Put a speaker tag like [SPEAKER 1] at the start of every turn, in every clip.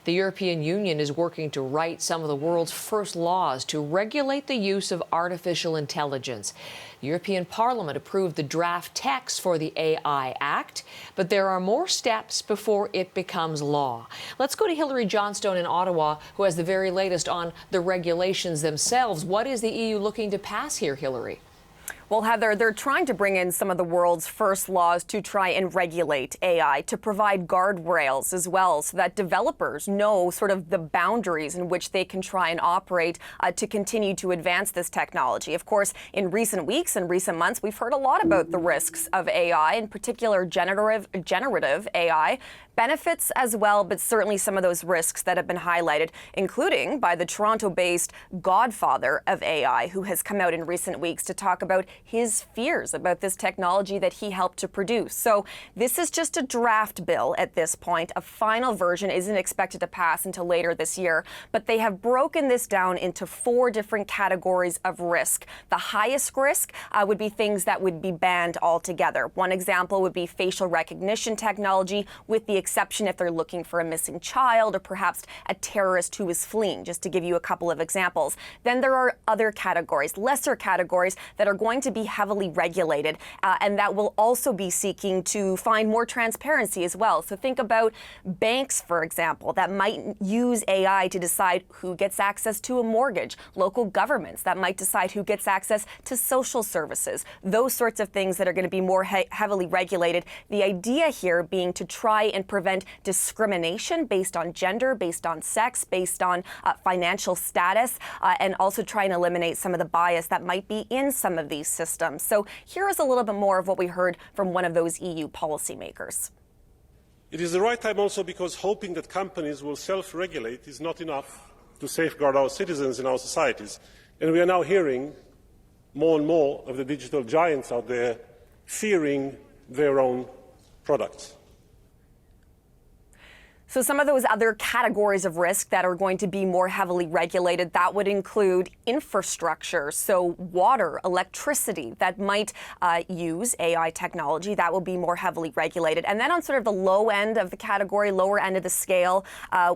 [SPEAKER 1] The European Union is working to write some of the world's first laws to regulate the use of artificial intelligence. The European Parliament approved the draft text for the AI Act, but there are more steps before it becomes law. Let's go to Hilary Johnstone in Ottawa, who has the very latest on the regulations themselves. What is the EU looking to pass here, Hilary?
[SPEAKER 2] Well, Heather, they're trying to bring in some of the world's first laws to try and regulate AI, to provide guardrails as well, so that developers know sort of the boundaries in which they can try and operate to continue to advance this technology. Of course, in recent weeks and recent months, we've heard a lot about the risks of AI, in particular generative AI. Benefits as well, but certainly some of those risks that have been highlighted, including by the Toronto-based godfather of AI, who has come out in recent weeks to talk about his fears about this technology that he helped to produce. So this is just a draft bill at this point. A final version isn't expected to pass until later this year, but they have broken this down into 4 different categories of risk. The highest risk would be things that would be banned altogether. One example would be facial recognition technology, with the exception if they're looking for a missing child or perhaps a terrorist who is fleeing, just to give you a couple of examples. Then there are other categories, lesser categories, that are going to be heavily regulated and that will also be seeking to find more transparency as well. So think about banks, for example, that might use AI to decide who gets access to a mortgage, local governments that might decide who gets access to social services, those sorts of things that are going to be more heavily regulated. The idea here being to try and prevent discrimination based on gender, based on sex, based on financial status, and also try and eliminate some of the bias that might be in some of these systems. So here is a little bit more of what we heard from one of those EU policymakers.
[SPEAKER 3] It is the right time also because hoping that companies will self-regulate is not enough to safeguard our citizens and our societies. And we are now hearing more and more of the digital giants out there fearing their own products.
[SPEAKER 2] So some of those other categories of risk that are going to be more heavily regulated, that would include infrastructure, so water, electricity, that might use AI technology. That will be more heavily regulated. And then on sort of the low end of the category, lower end of the scale,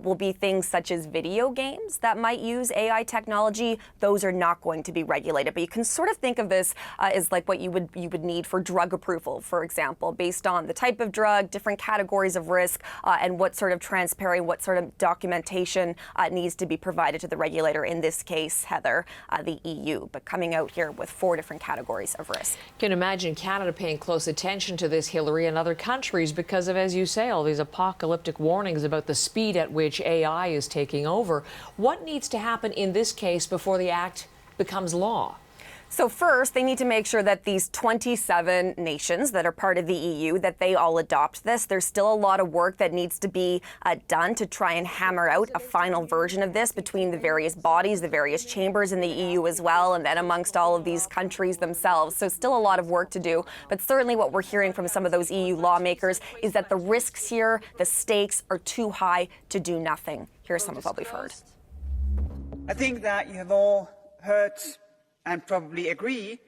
[SPEAKER 2] will be things such as video games that might use AI technology. Those are not going to be regulated. But you can sort of think of this as like what you would need for drug approval, for example, based on the type of drug, different categories of risk, and what sort of transparency, what sort of documentation needs to be provided to the regulator, in this case, Heather, the EU, but coming out here with 4 different categories of risk.
[SPEAKER 1] Can imagine Canada paying close attention to this, Hilary, and other countries because of, as you say, all these apocalyptic warnings about the speed at which AI is taking over. What needs to happen in this case before the act becomes law?
[SPEAKER 2] So first, they need to make sure that these 27 nations that are part of the EU, that they all adopt this. There's still a lot of work that needs to be done to try and hammer out a final version of this between the various bodies, the various chambers in the EU as well, and then amongst all of these countries themselves. So still a lot of work to do. But certainly what we're hearing from some of those EU lawmakers is that the risks here, the stakes, are too high to do nothing. Here's some of what we've heard.
[SPEAKER 4] I think that you have all heard and probably agree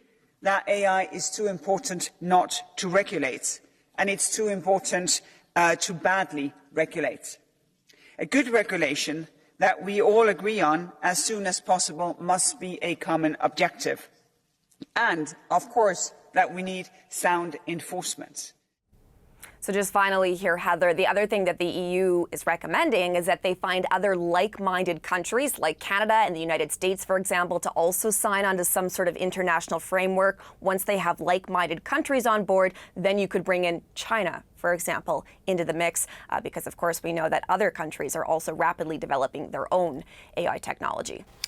[SPEAKER 4] that AI is too important not to regulate, and it's too important to badly regulate. A good regulation that we all agree on as soon as possible must be a common objective. And, of course, that we need sound enforcement.
[SPEAKER 2] So just finally here, Heather, the other thing that the EU is recommending is that they find other like-minded countries like Canada and the United States, for example, to also sign on to some sort of international framework. Once they have like-minded countries on board, then you could bring in China, for example, into the mix, because, of course, we know that other countries are also rapidly developing their own AI technology.